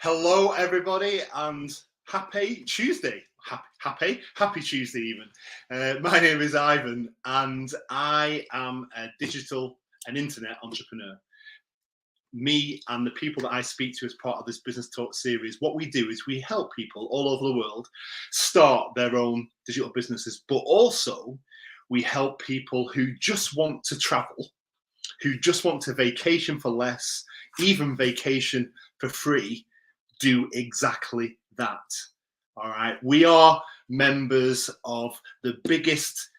Hello, everybody, and happy Tuesday. Happy Tuesday, even. My name is Ivan, and I am a digital and internet entrepreneur. Me and the people that I speak to as part of this Business Talk series, what we do is we help people all over the world start their own digital businesses, but also we help people who just want to travel, who just want to vacation for less, even vacation for free, do exactly that. All right. We are members of the biggest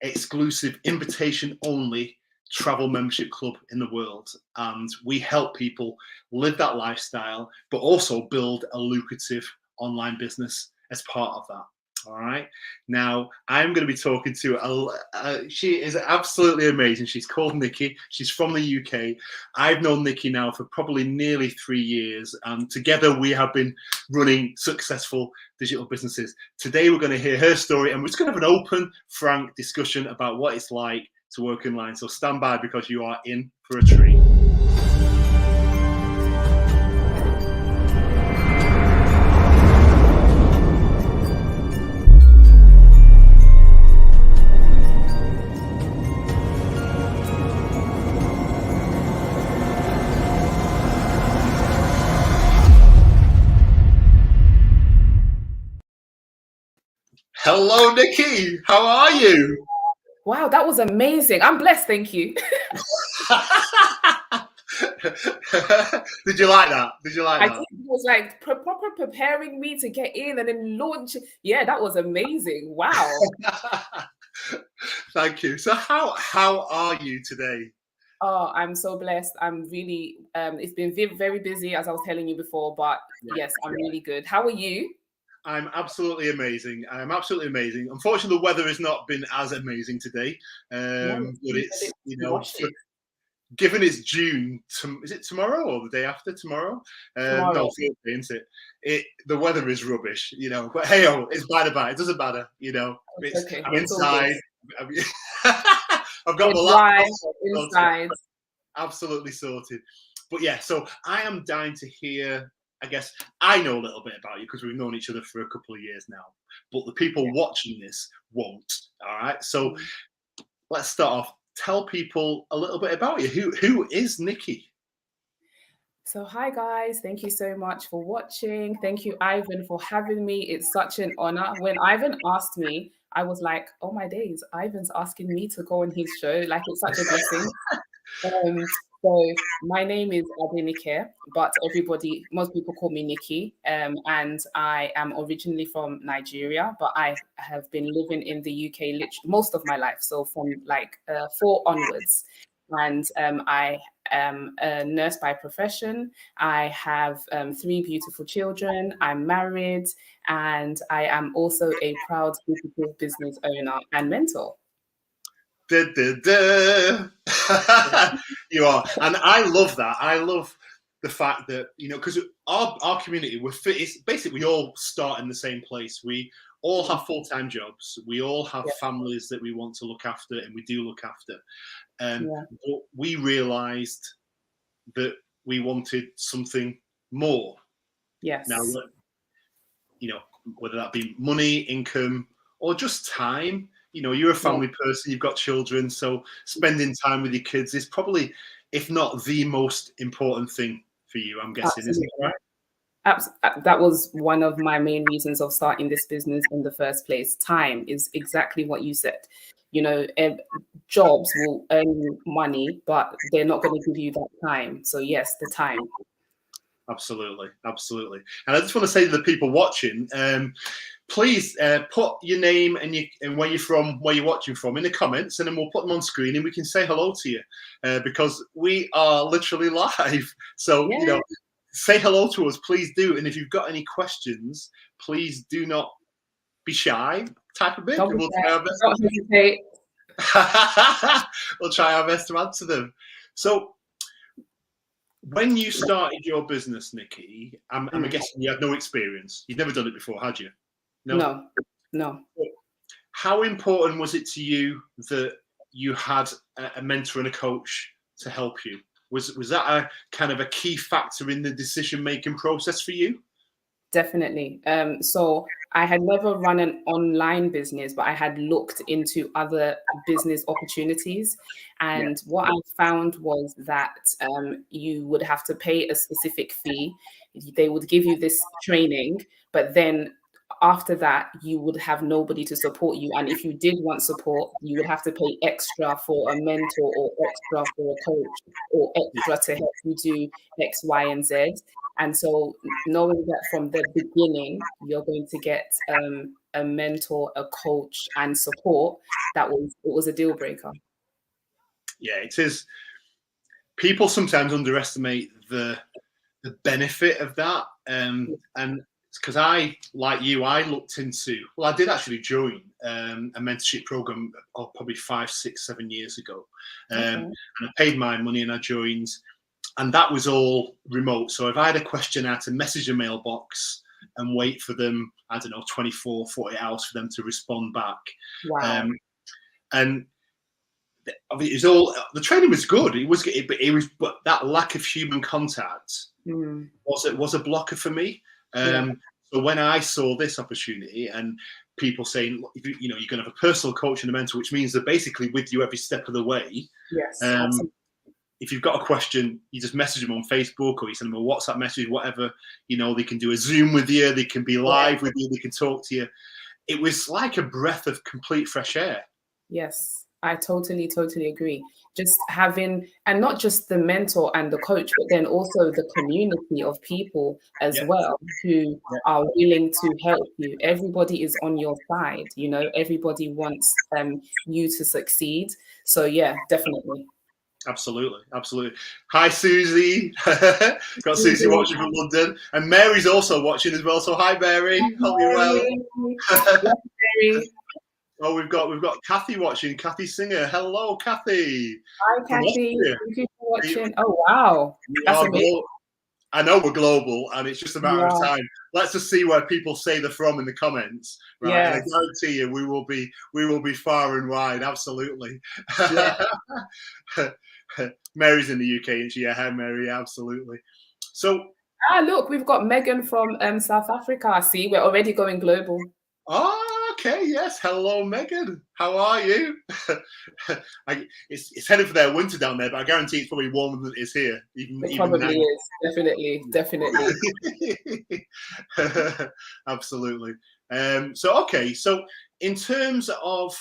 exclusive invitation only travel membership club in the world. And we help people live that lifestyle, but also build a lucrative online business as part of that. All right. Now, I'm going to be talking to she is absolutely amazing. She's called Nikki. She's from the UK. I've known Nikki now for probably nearly 3 years. And together we have been running successful digital businesses. Today, we're going to hear her story, and we're just going to have an open, frank discussion about what it's like to work online. So stand by, because you are in for a treat. Hello, Nikki. How are you? Wow, that was amazing. I'm blessed, thank you. Did you like that? Did you like that? It was like proper preparing me to get in and then launch. Yeah, that was amazing. Wow. Thank you. So how are you today? Oh, I'm so blessed. I'm really, it's been very busy, as I was telling you before, but yes, I'm really good. How are you? I'm absolutely amazing. I'm absolutely amazing. Unfortunately, the weather has not been as amazing today. But it's, given it's June, is it tomorrow or the day after tomorrow? Tomorrow. No, Thursday, isn't it? The weather is rubbish, But hey, it's by the by. It doesn't matter, It's, okay. I'm inside. I've got it's the laptop inside. Absolutely sorted. But yeah, so I am dying to hear. I guess I know a little bit about you because we've known each other for a couple of years now, but the people watching this won't. All right. So let's start off. Tell people a little bit about you. Who is Nikki? So hi guys, thank you so much for watching. Thank you, Ivan, for having me. It's such an honor. When Ivan asked me, I was like, oh my days, Ivan's asking me to go on his show. Like, it's such a blessing. So my name is Nikki, but most people call me Nikki. And I am originally from Nigeria, but I have been living in the UK most of my life. So from like 4 onwards. And I am a nurse by profession. I have 3 beautiful children. I'm married, and I am also a proud digital business owner and mentor. You are, and I love that. I love the fact that because our community, it's basically we all start in the same place. We all have full-time jobs. We all have families that we want to look after, and we do look after. But we realised that we wanted something more. Yes. Now, whether that be money, income, or just time. You're a family person, you've got children, so spending time with your kids is probably, if not the most important thing for you, I'm guessing. Isn't it right? That was one of my main reasons of starting this business in the first place. Time is exactly what you said. Jobs will earn you money, but they're not going to give you that time. So yes, the time. Absolutely. And I just want to say to the people watching, please put your name and where you're from, where you're watching from in the comments, and then we'll put them on screen and we can say hello to you because we are literally live. So, say hello to us, please do. And if you've got any questions, please do not be shy. Type a bit. And we'll try our best. We'll try our best to answer them. So, when you started your business, Nikki, I'm guessing you had no experience. You'd never done it before, had you? No. How important was it to you that you had a mentor and a coach to help you Was that a kind of a key factor in the decision-making process for you? Definitely. So I had never run an online business, but I had looked into other business opportunities. Yeah. And what I found was that you would have to pay a specific fee. They would give you this training, but then after that, you would have nobody to support you. And if you did want support, you would have to pay extra for a mentor or extra for a coach or extra to help you do X, Y, and Z. And so knowing that from the beginning, you're going to get a mentor, a coach, and support, it was a deal breaker. Yeah, it is. People sometimes underestimate the benefit of that. And because I, like you, I looked into, well, I did actually join a mentorship program probably 5, 6, 7 years ago. And I paid my money and I joined. And that was all remote. So if I had a question, I had to message a mailbox and wait for them, I don't know, 24, 40 hours for them to respond back. Wow. And it was all, the training was good. But that lack of human contact was a blocker for me. So when I saw this opportunity and people saying, you know, you're going to have a personal coach and a mentor, which means they're basically with you every step of the way. Yes. If you've got a question, you just message them on Facebook or you send them a WhatsApp message, whatever. You know, they can do a Zoom with you, they can be live with you, they can talk to you. It was like a breath of complete fresh air. Yes, I totally agree. Just having, and not just the mentor and the coach, but then also the community of people as well who are willing to help you. Everybody is on your side, you know, everybody wants you to succeed. So yeah, definitely. Absolutely. Hi, Susie. Got Susie watching from London, and Mary's also watching as well. So hi, Mary. Hope you're well. Mary. Oh, we've got Kathy watching. Kathy Singer. Hello, Kathy. Hi, Kathy. Thank you for watching. Oh wow, that's amazing. I know we're global, and it's just a matter of time. Let's just see where people say they're from in the comments, right? Yes. And I guarantee you, we will be far and wide. Absolutely. Yeah. Mary's in the UK, and she, hi, Mary. Absolutely. So, look, we've got Megan from South Africa. See, we're already going global. Oh, okay. Yes. Hello, Megan. How are you? It's headed for their winter down there, but I guarantee it's probably warmer than it is here. It probably is. Definitely. Absolutely. So in terms of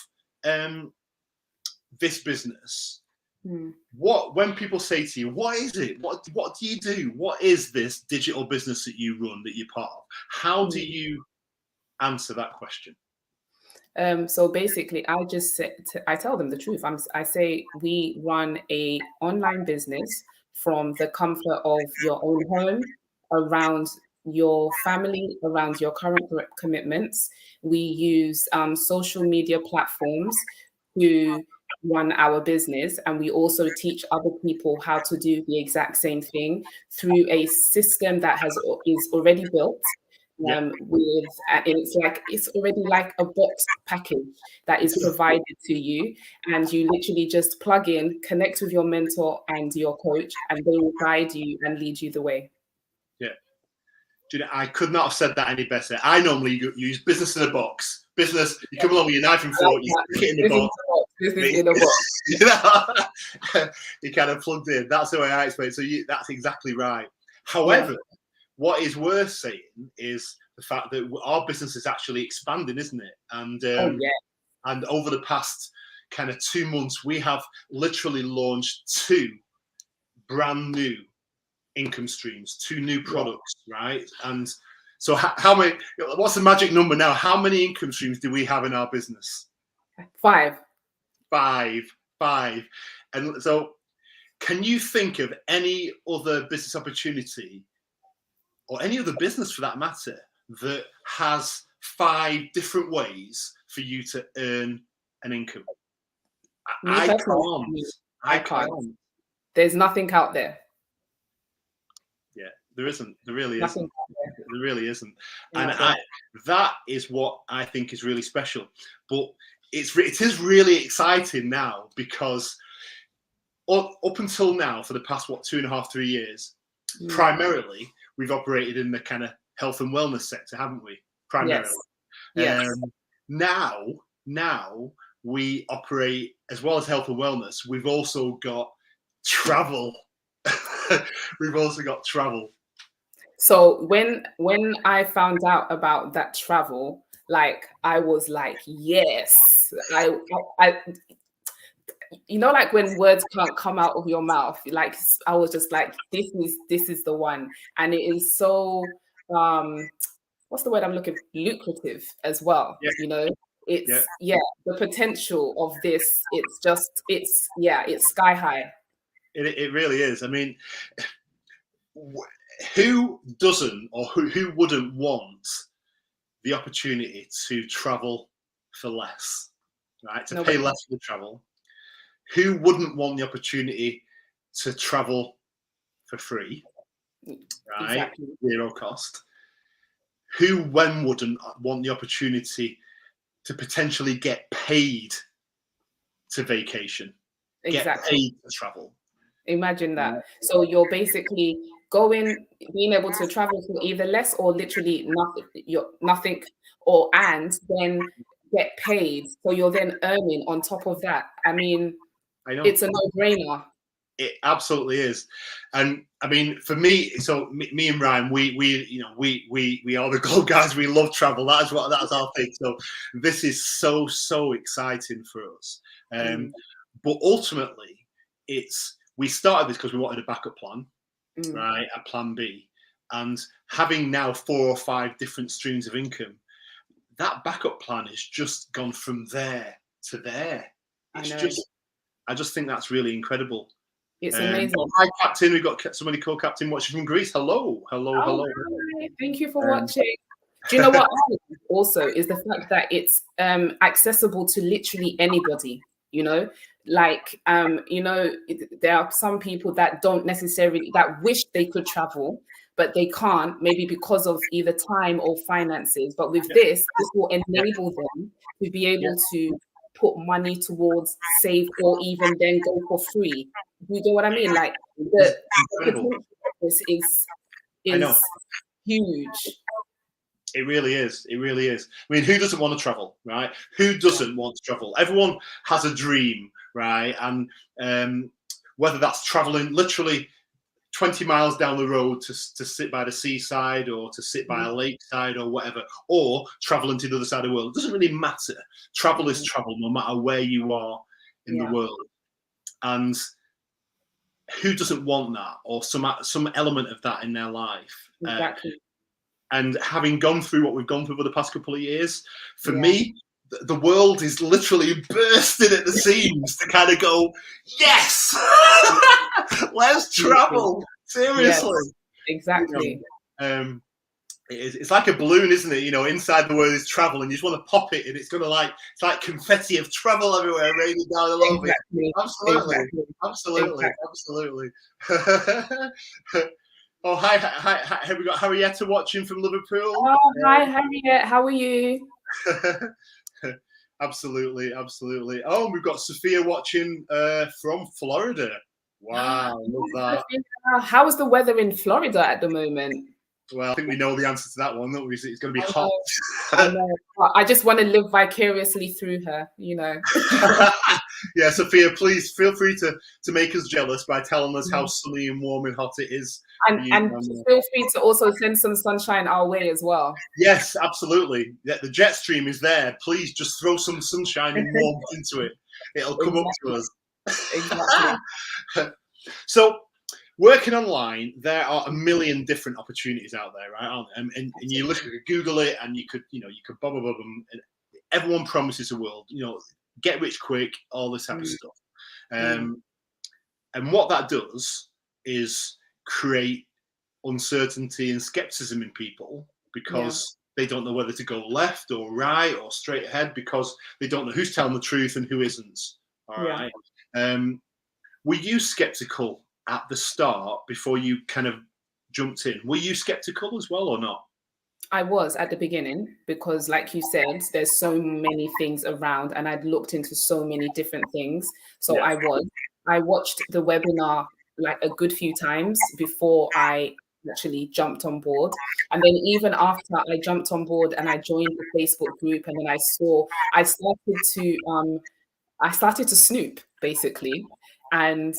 this business, when people say to you, what is it? What do you do? What is this digital business that you run, that you're part of? How do you answer that question? So basically, I tell them the truth. I say we run a online business from the comfort of your own home, around your family, around your current commitments. We use social media platforms to run our business, and we also teach other people how to do the exact same thing through a system that is already built. And it's already like a box package that is provided to you, and you literally just plug in, connect with your mentor and your coach, and they will guide you and lead you the way. Yeah. Do you know, I could not have said that any better. I normally use business in a box. Business, you come along with your knife and fork, you stick it in the box. Business in a box. You kind of plugged in. That's the way I explain it. So that's exactly right. However, what is worth saying is the fact that our business is actually expanding, isn't it? And and over the past kind of 2 months, we have literally launched 2 brand new income streams, 2 new products, right? And so how many, what's the magic number now? How many income streams do we have in our business? 5. 5. And so can you think of any other business opportunity, or any other business for that matter, that has 5 different ways for you to earn an income? I can't. There's nothing out there. Yeah, there isn't. There really isn't. There really isn't. And that is what I think is really special. But it is really exciting now, because up until now, for the past 2.5, 3 years, primarily we've operated in the kind of health and wellness sector, haven't we? Primarily. Yes. Now we operate, as well as health and wellness, we've also got travel. We've also got travel. So when I found out about that travel, like I was like, yes, I you know, like when words can't come out of your mouth, like I was just like, this is the one. And it is so what's the word I'm looking for? Lucrative as well. Yeah. You know, it's Yeah. the potential of this, it's sky high. It really is. I mean, who doesn't, or who wouldn't want the opportunity to travel for less, right? To pay less for the travel. Who wouldn't want the opportunity to travel for free, right? Exactly. 0 cost. Who, when wouldn't want the opportunity to potentially get paid to vacation, get paid to travel? Imagine that. So you're basically being able to travel for either less or literally nothing, and then get paid. So you're then earning on top of that. I mean, I know. It's a no-brainer. It absolutely is. And I mean, for me, so me and Ryan, we are the gold guys. We love travel. That's our thing. So this is so exciting for us. But ultimately, we started this because we wanted a backup plan, right? A plan B. And having now 4 or 5 different streams of income, that backup plan has just gone from there to there. I just think that's really incredible. It's amazing. Hi, Captain. We've got somebody called Captain watching from Greece. Hello. Hi. Thank you for watching. Do you know what also is the fact that it's accessible to literally anybody, you know? Like, there are some people that don't necessarily, that wish they could travel, but they can't, maybe because of either time or finances. But with this will enable them to be able to put money towards save, or even then go for free. You know what I mean? Like the potential of this is huge. It really is. It really is. I mean, who doesn't want to travel, right? Who doesn't want to travel? Everyone has a dream, right? And whether that's traveling literally 20 miles down the road to sit by the seaside, or to sit by a lakeside, or whatever, or traveling to the other side of the world. It doesn't really matter. Travel is travel, no matter where you are in the world. And who doesn't want that, or some element of that in their life? Exactly. And having gone through what we've gone through over the past couple of years, for me, the world is literally bursting at the seams to kind of go, yes, let's travel. Seriously. Yes, exactly. It's like a balloon, isn't it? You know, inside the word is travel, and you just want to pop it, and it's going to it's like confetti of travel everywhere, raining down all over it. Absolutely. Oh, hi. Have we got Harrietta watching from Liverpool? Oh, hi, Harriet. How are you? Absolutely. Oh, we've got Sophia watching from Florida. Wow, love that. How is the weather in Florida at the moment? Well, I think we know the answer to that one, don't we? It's going to be hot. I know. I just want to live vicariously through her, you know. Yeah, Sophia, please feel free to make us jealous by telling us how sunny and warm and hot it is. And feel free to also send some sunshine our way as well. Yes, absolutely. The jet stream is there. Please just throw some sunshine and warmth into it. It'll come up to us. Exactly. So, working online, there are a million different opportunities out there, right? Aren't there? And you look, Google it, and you could blah blah blah. And everyone promises a world, get rich quick, all this type of stuff. And what that does is create uncertainty and skepticism in people, because they don't know whether to go left or right or straight ahead, because they don't know who's telling the truth and who isn't. All right. Were you skeptical at the start before you kind of jumped in? Were you skeptical as well or not? I was at the beginning, because like you said, there's so many things around, and I'd looked into so many different things. So I was. I watched the webinar like a good few times before I actually jumped on board. And then even after I jumped on board and I joined the Facebook group, and then I started to snoop basically, and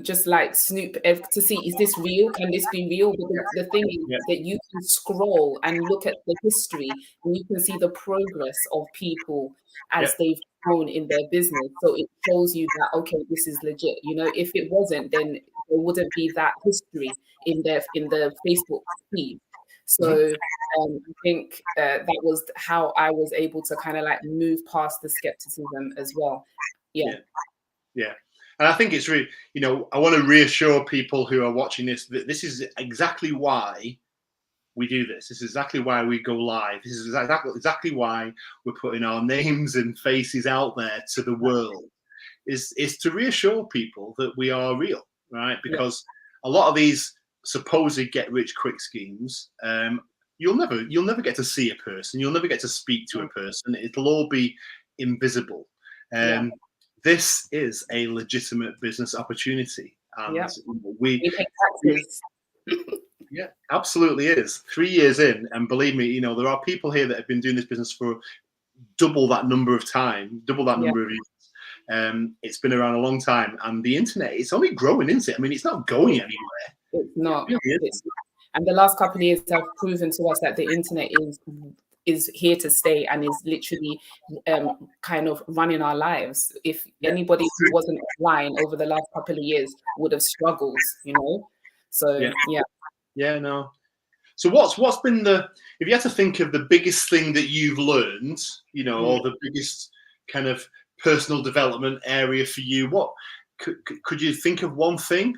just like snoop to see, is this real? Can this be real? But the thing is Yeah. that you can scroll and look at the history, and you can see the progress of people as they've grown in their business. So it shows you that, okay, this is legit. You know, if it wasn't, then there wouldn't be that history in the Facebook feed. So I think that was how I was able to kind of like move past the skepticism as well. Yeah. Yeah. And I think it's really, I want to reassure people who are watching this that this is exactly why we do this. This is exactly why we go live. This is exactly why we're putting our names and faces out there to the world, is to reassure people that we are real, right? Because a lot of these supposed get rich quick schemes, you'll never get to see a person. You'll never get to speak to a person. It'll all be invisible. This is a legitimate business opportunity, and we pay taxes. Yeah, absolutely is. 3 years in, and believe me, there are people here that have been doing this business for double that number of years. It's been around a long time, and the internet, it's only growing, isn't it? I mean, it's not going anywhere. It's not. And the last couple of years have proven to us that the internet is here to stay and is literally kind of running our lives. If anybody who wasn't online over the last couple of years would have struggled, So no. So what's been if you had to think of the biggest thing that you've learned, or the biggest kind of personal development area for you, what could you think of one thing?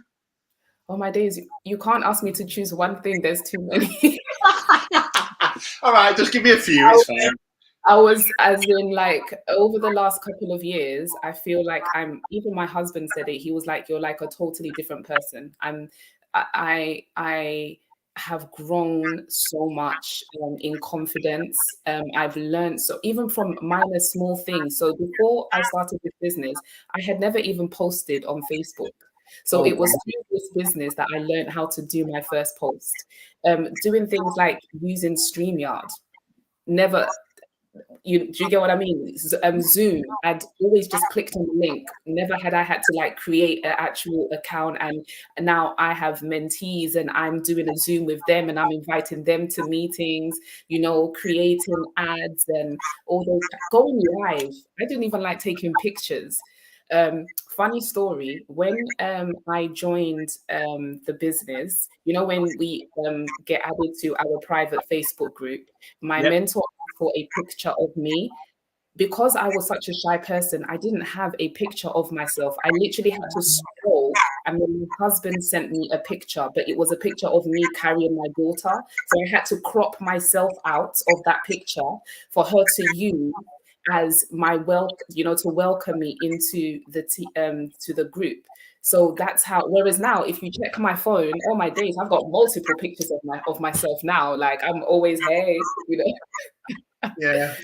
Oh my days, you can't ask me to choose one thing. There's too many. All right, just give me a few. It's fine. I was, as in, like, over the last couple of years, I feel like even my husband said it. He was like, you're like a totally different person. I have grown so much in confidence. I've learned, so even from minor small things. So before I started this business, I had never even posted on Facebook. So it was through this business that I learned how to do my first post. Doing things like using StreamYard. Never, do you get what I mean? Zoom, I'd always just clicked on the link. Never had I had to like create an actual account. And now I have mentees and I'm doing a Zoom with them and I'm inviting them to meetings, creating ads and all those, going live. I didn't even like taking pictures. Funny story, when I joined the business, when we get added to our private Facebook group, my mentor asked for a picture of me. Because I was such a shy person, I didn't have a picture of myself. I literally had to scroll, and then my husband sent me a picture, but it was a picture of me carrying my daughter. So I had to crop myself out of that picture for her to use as my to welcome me into to the group. So that's how. Whereas now, if you check my phone, oh my days, I've got multiple pictures of myself now. Like I'm always, hey. Yeah,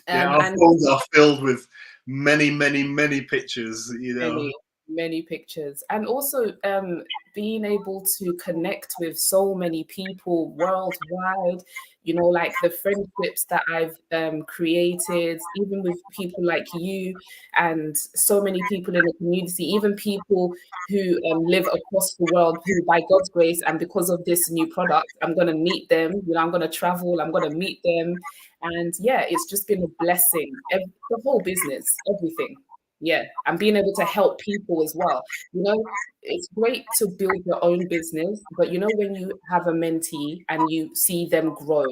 our phones are filled with many, many, many pictures. Many pictures, and also being able to connect with so many people worldwide. Like the friendships that I've created, even with people like you, and so many people in the community, even people who live across the world, who by God's grace and because of this new product, I'm going to meet them. I'm going to travel, I'm going to meet them. And it's just been a blessing. The whole business, everything. And being able to help people as well. It's great to build your own business, but when you have a mentee and you see them grow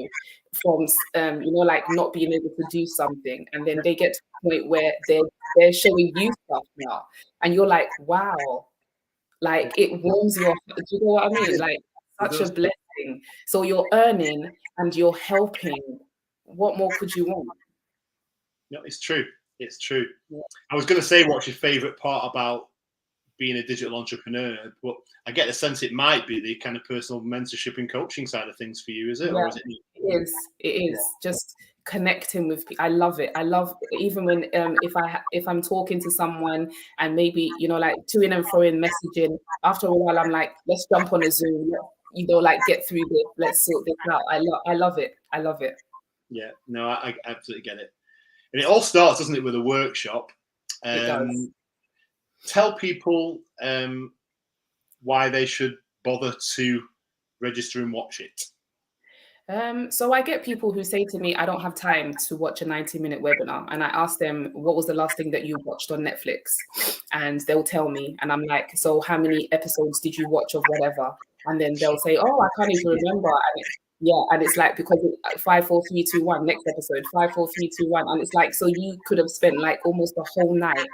from like not being able to do something, and then they get to a point where they're showing you stuff now, and you're like, wow, like it warms your heart. Do you know what I mean? Like such a blessing. So you're earning and you're helping. What more could you want? No, it's true. It's true. I was going to say, what's your favorite part about being a digital entrepreneur? But I get the sense it might be the kind of personal mentorship and coaching side of things for you, is it? Yeah, or is it? It is. Just connecting with people. I love it. I love even when if I'm talking to someone and maybe like to and fro in messaging. After a while, I'm like, let's jump on a Zoom. Like get through this. Let's sort this out. I love it. I love it. Yeah, no, I absolutely get it. And it all starts, doesn't it, with a workshop? It does. Tell people why they should bother to register and watch it. So I get people who say to me, I don't have time to watch a 90-minute webinar. And I ask them, what was the last thing that you watched on Netflix? And they'll tell me. And I'm like, so how many episodes did you watch of whatever? And then they'll say, oh, I can't even remember. And it's like, because 5, 4, 3, 2, 1, next episode, 5, 4, 3, 2, 1. And it's like, so you could have spent like almost the whole night,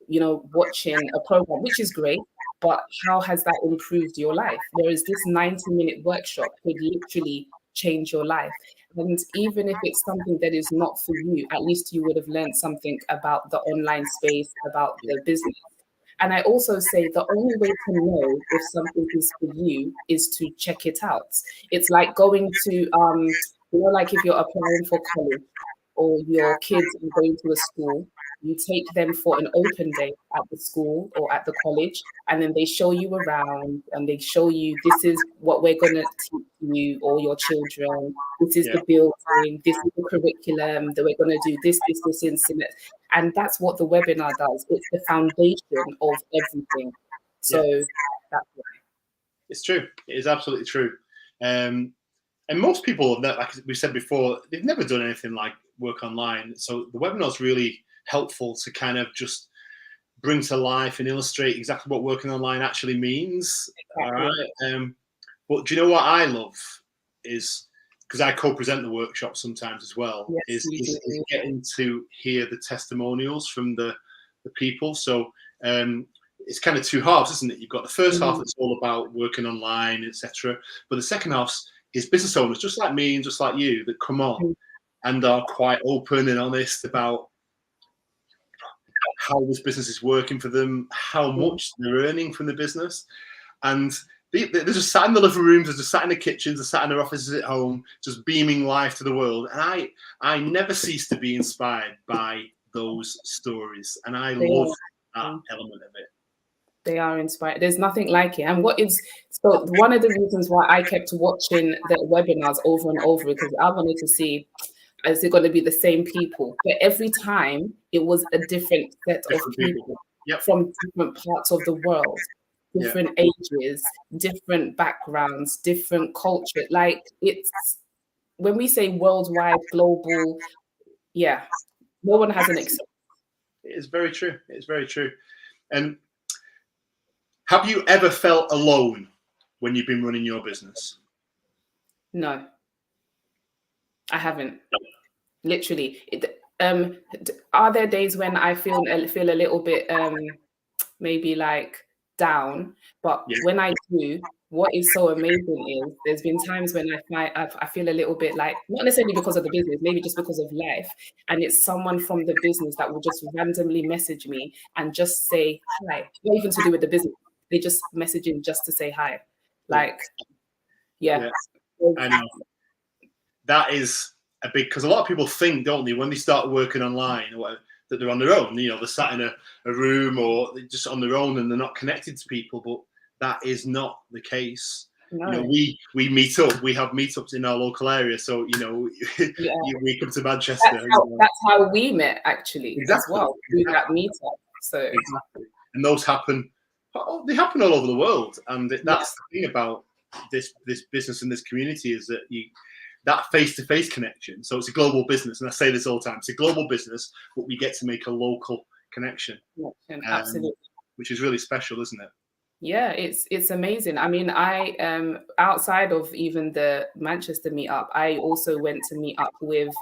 watching a program, which is great. But how has that improved your life? Whereas this 90-minute workshop could literally change your life. And even if it's something that is not for you, at least you would have learned something about the online space, about the business. And I also say the only way to know if something is for you is to check it out. It's like going to, like if you're applying for college or your kids are going to a school, you take them for an open day at the school or at the college, and then they show you around and they show you, this is what we're going to teach you or your children. This is the building. This is the curriculum that we're going to do. This incident. And that's what the webinar does. It's the foundation of everything. So that's why. It's true. It is absolutely true. And most people, like we said before, they've never done anything like work online. So the webinar is really helpful to kind of just bring to life and illustrate exactly what working online actually means. Exactly. All right. But do you know what I love is, because I co-present the workshop sometimes as well, is getting to hear the testimonials from the people. So it's kind of two halves, isn't it? You've got the first half that's all about working online, etc. But the second half is business owners, just like me and just like you, that come on and are quite open and honest about how this business is working for them, how much they're earning from the business. And they're just sat in the living rooms, they're just sat in the kitchens, they're sat in their offices at home, just beaming life to the world. And I never cease to be inspired by those stories. And I love that element of it. They are inspired. There's nothing like it. And so one of the reasons why I kept watching the webinars over and over, because I wanted to see, is it going to be the same people? But every time it was a different set of people from different parts of the world, different ages, different backgrounds, different culture. Like, it's, when we say worldwide, global, no one has an excuse. It is very true. It's very true. And have you ever felt alone when you've been running your business? No, I haven't. Literally. Are there days when I feel a little bit maybe like down? But when I do, what is so amazing is there's been times when I feel a little bit like, not necessarily because of the business, maybe just because of life, and it's someone from the business that will just randomly message me and just say hi. Not even to do with the business, they just message in just to say hi. Like, I know. That is a big, because a lot of people think, don't they, when they start working online or whatever, that they're on their own. They're sat in a room or they're just on their own and they're not connected to people. But that is not the case. No. We meet up. We have meetups in our local area. So we come to Manchester. That's how we met, actually, as well, through that meetup. So exactly, and those happen. They happen all over the world, and that's the thing about this business and this community, is that that face-to-face connection. So it's a global business, and I say this all the time. It's a global business, but we get to make a local connection. Absolutely, which is really special, isn't it? Yeah, it's amazing. I mean, I outside of even the Manchester meetup, I also went to meet up with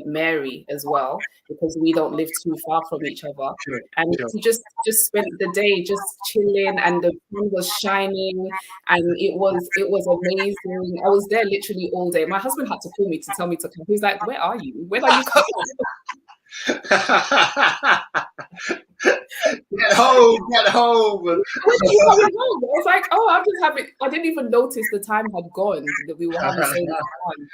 Mary as well, because we don't live too far from each other. And we just spent the day just chilling, and the sun was shining, and it was amazing. I was there literally all day. My husband had to call me to tell me to come. He's like, "Where are you? When are you coming?" Get home. I was like, oh, I didn't even notice the time had gone, that we were having so much fun,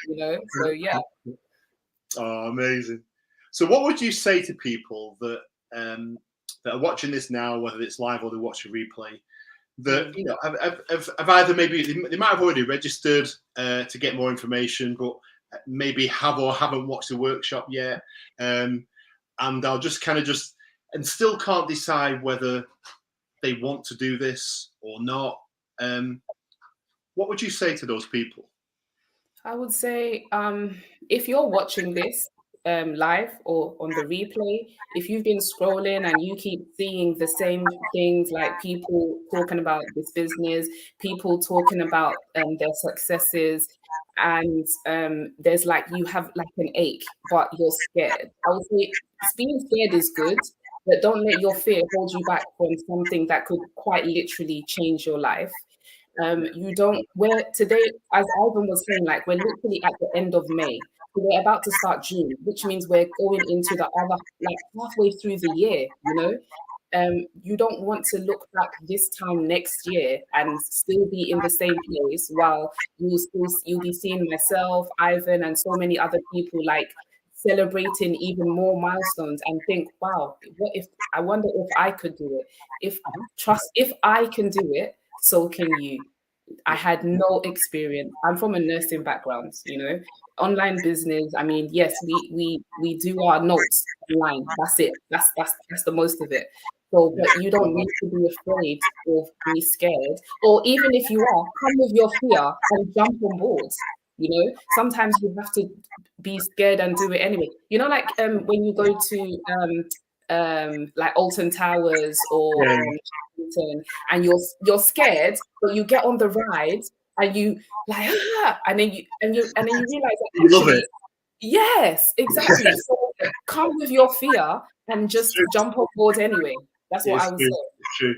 So Oh, amazing. So, what would you say to people that are watching this now, whether it's live or they watch a replay, that have either maybe they might have already registered to get more information, but maybe have or haven't watched the workshop yet, and they'll just and still can't decide whether they want to do this or not. What would you say to those people? I would say if you're watching this live or on the replay, if you've been scrolling and you keep seeing the same things, like people talking about this business, people talking about their successes, and there's like you have like an ache, but you're scared. I would say being scared is good, but don't let your fear hold you back from something that could quite literally change your life. You don't, we're today, as Ivan was saying, like we're literally at the end of May. So we're about to start June, which means we're going into the other, like halfway through the year, you know? You don't want to look back this time next year and still be in the same place while you'll be seeing myself, Ivan, and so many other people like celebrating even more milestones and think, wow, what if I wonder if I could do it? If I can do it, so can you. I had no experience. I'm from a nursing background, you know, online business. I mean, yes, we do our notes online. That's it. That's the most of it. So, but you don't need to be afraid or be scared, or even if you are, come with your fear and jump on board. You know, sometimes you have to be scared and do it anyway. You know, like when you go to like Alton Towers or and you're scared, but you get on the ride and you like and then you realize that You love actually, it. yes, exactly. So come with your fear and just jump on board anyway. That's what I would say. It's true.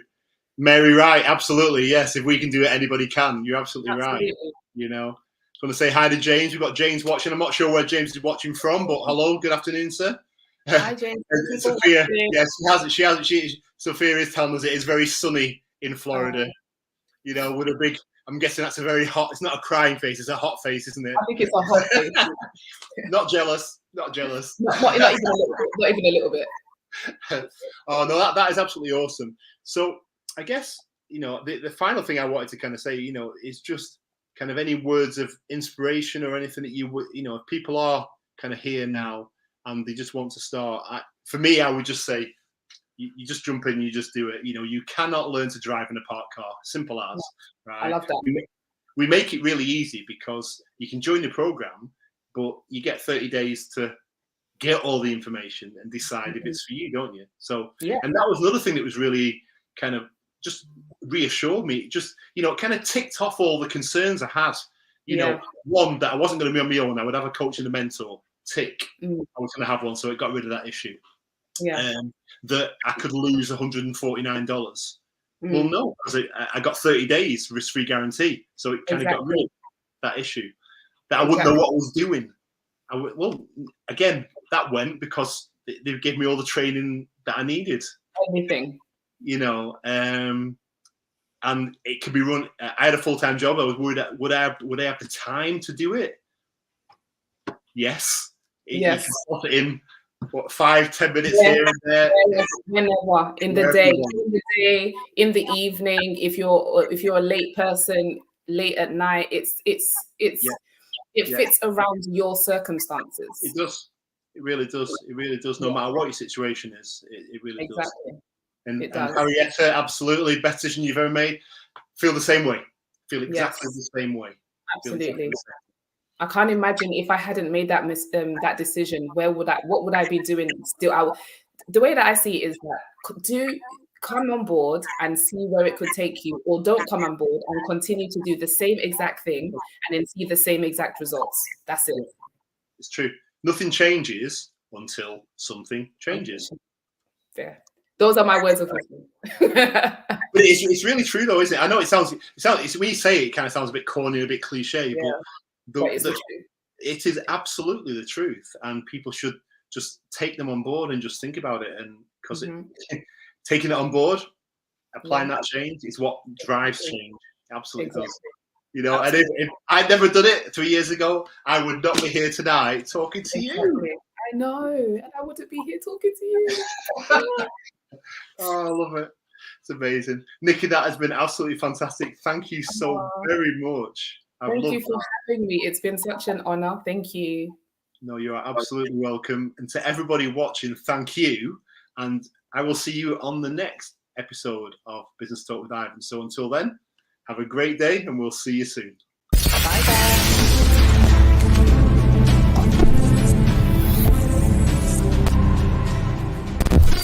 Mary Wright, absolutely. Yes, if we can do it, anybody can. You're absolutely right. You know, I want to say hi to James. We've got James watching. I'm not sure where James is watching from, but hello, good afternoon, sir. Hi, James. Sophia, yes, Sophia is telling us it is very sunny in Florida. You know, with a big, I'm guessing that's a very hot, it's not a crying face, it's a hot face, isn't it? I think it's a hot face. Not jealous, not jealous. Not even a little bit. Oh, no, that is absolutely awesome. So I guess, you know, the final thing I wanted to kind of say, you know, is just kind of any words of inspiration or anything that you would, you know, if people are kind of here now and they just want to start, for me, I would just say, you just jump in, you just do it. You know, you cannot learn to drive in a parked car. Simple as, right? I love that. We make it really easy because you can join the program, but you get 30 days to get all the information and decide if it's for you, don't you? So, and that was another thing that was really kind of just reassured me. Just, you know, it kind of ticked off all the concerns I had. You know, one, that I wasn't going to be on my own. I would have a coach and a mentor. Tick. I was going to have one, so it got rid of that issue. That I could lose $149. Well, no, because I got 30 days risk-free guarantee, so it kind of got rid of that issue. That I wouldn't know what I was doing. Well, again, that went because they gave me all the training that I needed. Everything. You know, and it could be run. I had a full-time job. I was worried, would I have the time to do it? Yes. Yes. You can slot it in. What, 5-10 minutes here and there? Whenever in the day, in the evening. If you're a late person, late at night, it fits around your circumstances. It does. It really does. It really does. No matter what your situation is, it really does. And Harrietta, absolutely, best decision you've ever made. Feel the same way. Feel exactly the same way. Absolutely. I can't imagine if I hadn't made that that decision. What would I be doing still? The way that I see it is that come on board and see where it could take you, or don't come on board and continue to do the same exact thing and then see the same exact results. That's it. It's true. Nothing changes until something changes. Yeah. Those are my words of wisdom. But it's really true, though, isn't it? I know it sounds when you say it, it kind of sounds a bit corny, a bit cliche, but it is absolutely the truth, and people should just take them on board and just think about it. And because taking it on board, applying that change is what drives change. Absolutely does. You know, and if I'd never done it 3 years ago, I would not be here tonight talking to you. Exactly. I know, and I wouldn't be here talking to you. Oh, I love it. It's amazing. Nikki, that has been absolutely fantastic. Thank you so very much. Thank you for having me. It's been such an honor. Thank you. No, you are absolutely welcome. And to everybody watching, thank you. And I will see you on the next episode of Business Talk with Ivan. So until then, have a great day and we'll see you soon. Bye, guys.